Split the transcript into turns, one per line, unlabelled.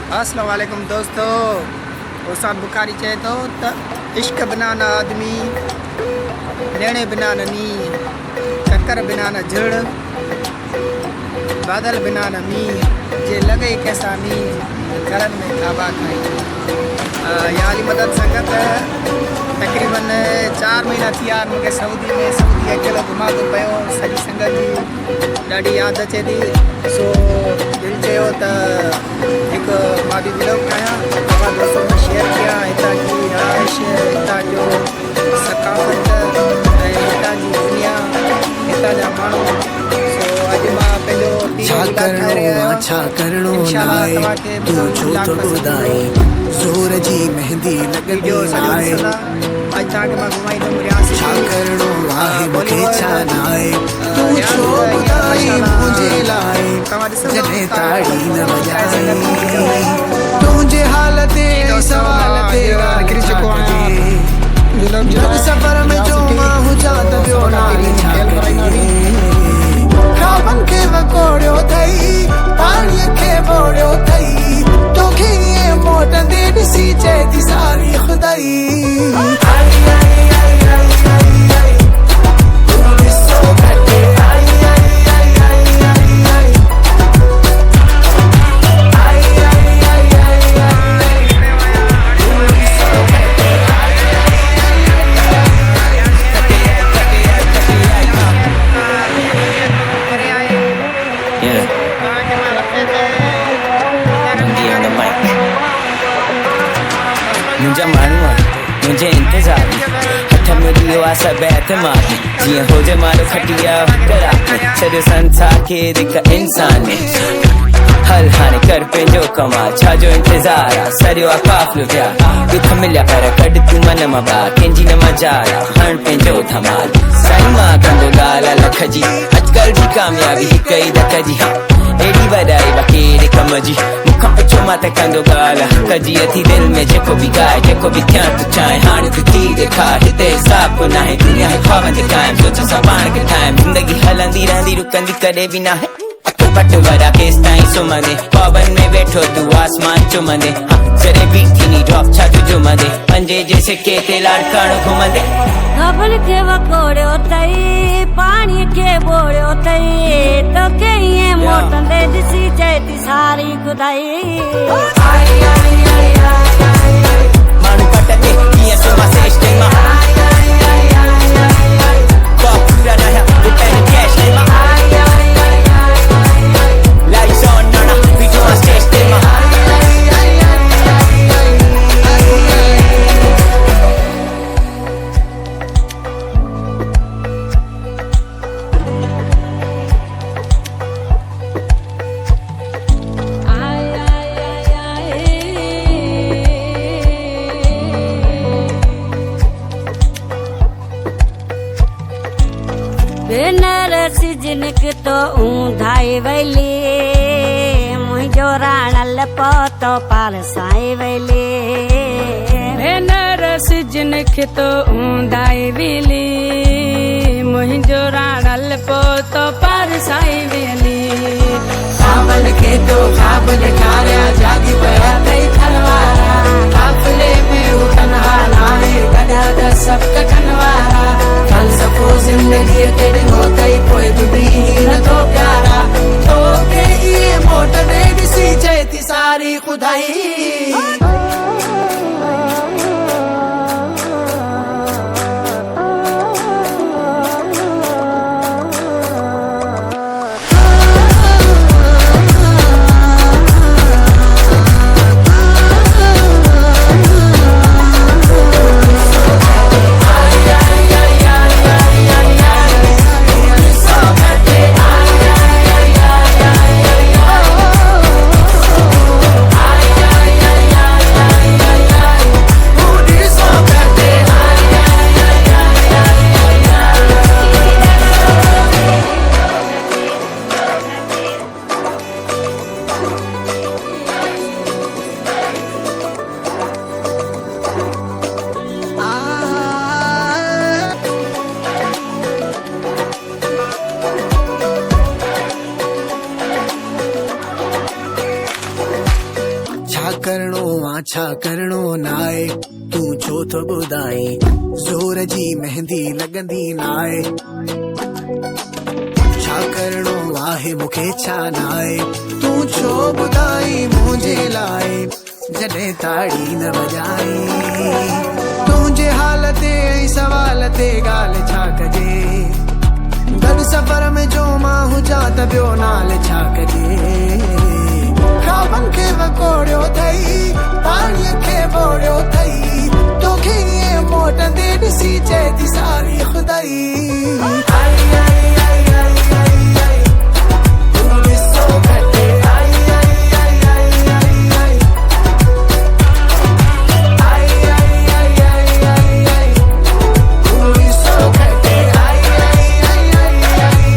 अस्सलाम वालेकुम दोस्तों। उस्ताद बुखारी चए थो त इश्क बिना न आदमी, लेणे बिना न नी, चक्कर बिना न झड़, बादल बिना न मींह, जे लगे कैसा नी घरन में खाबा खाई। यहाँ की मदद संगत तकरीबन 4 महीना थी यार मूंखे सऊदी अकेलो घुमा थो पियो। सॼी संगत जी ॾाढी यादि अचे थी। सो दिलि चयो त हिकु मां बि व्लॉग ठाहियां, तव्हां दोस्तों में शेयर कयां हितां जी आइश, हितां जो सकाफ़त ऐं हितां जी दुनिया, हितां जा माण्हू। सो अॼु मां पंहिंजो
छा करणो नाहे तूं छो थो ॿुधाए, ज़ोर जी मेहंदी लॻंदी नाहे।
अॼु तव्हांखे मां घुमाईंदुमि रियासी।
छा करणो आहे मूंखे छा नाहे, तूं छो ॿुधाई मुंहिंजे लाइ, जॾहिं ताड़ी न वॼाई तुंहिंजे हाल ते सवाल ते जब सफ़र में जो मां हुजां त ॿियो नाहे छा करिजे। ख़्वाबनि खे वकोड़ियो अथई, पाणीअ खे ॿोड़ियो अथई, तोखे ईअं मोटंदे ॾिसी चए थी सारी खुदाई।
मुंहिंजा माण्हू मुंहिंजे इंतज़ार हथ में ॾियो आहे सभु एतमाद, जीअं हुजे मारो खटिया सॼो संसार खे हिकु इंसान हल हाणे कर पंहिंजो कमाल, छाजो इंतज़ार आहे सरियो आहे काफ़िलो प्यार। दुख मिलिया पर कढ तूं मन मां ॿाहिरि, कंहिंजी न मजाल आहे हण पंहिंजो धमाल। साईं मां कंदो ॻाल्हि लख जी, अॼुकल्ह जी कामयाबी हिकु ई धक जी। एॾी वॾाई वकेर कम जी, मूंखां पुछो मां त कंदो ॻाल्हि कजी अथी दिलि में जेको बि ॻाए, जेको बि थियण तूं चाहे हाणे तूं थी ॾेखार। हिते हिसाब को नाहे, दुनिया है ख्वाबनि ते क़ाइम, सोच सां पाण खे ठाहियूं। ज़िंदगी हलंदी रहंदी रुकंदी कॾहिं बि नाहे, पट वरा केस ताईं सुम्हंदे, ख्वाबनि में वेठो तूं आसमान चुमंदे। जॾहिं बि थींदी ड्रॉप छा तूं जुमंदे, पंजे जे सिके ते लाड़काणो घुमंदे।
ख़्वाबनि खे वकोड़ियो अथई, पाणीअ खे ॿोड़ियो अथई, तोखे ईअं मोटंदे ॾिसी चए थी सारी खुदाई।
माण्हू पट ते कीअं सुम्हां स्टेज मां, पूरा नया वो पहले कैश ले मां, lights on Nana video on stage ते मां।
बेनरसी जिनक तो ऊंधाई वैली, मुंहिंजो राणल पोतो पारसाई वैली।
बेनरसी जिनक तो ऊंधाई वैली, मुंहिंजो राणल पोतो पारसाई वैली।
ख़्वाबनि खे तो ख़्वाब ॾेखारिया, जागी पिया अथई थलवारा, काफ़िले में हू तन्हा नाहे, गॾा त सभु कटनि वारा। फ़लसफ़ो ज़िंदगीअ खे ॾिनो अथई, पोइ बि नथो प्यारा, तोखे ईअं मोटंदे ॾिसी चए थी सारी खुदाई।
छा करणो आ छा करणो नाए, तू छो तो ॿुधाई ज़ोर जी मेहंदी लॻंदी नाए। छा करणो आहे मूंखे छा नाए, तू छो ॿुधाई मुंहिंजे लाइ जॾहिं ताड़ी न वॼाई। तुंहिंजे हाल ते ऐं सवाल ते ॻाल्हि छा कजे, गॾु सफ़र में जो मां हुजां त ॿियो नाल छा कजे। ख़्वाबनि खे वकोड़ियो अथई, पाणीअ खे ॿोड़ियो अथई, तोखे ईअं मोटंदे ॾिसी चए थी सारी खुदाई। आई आई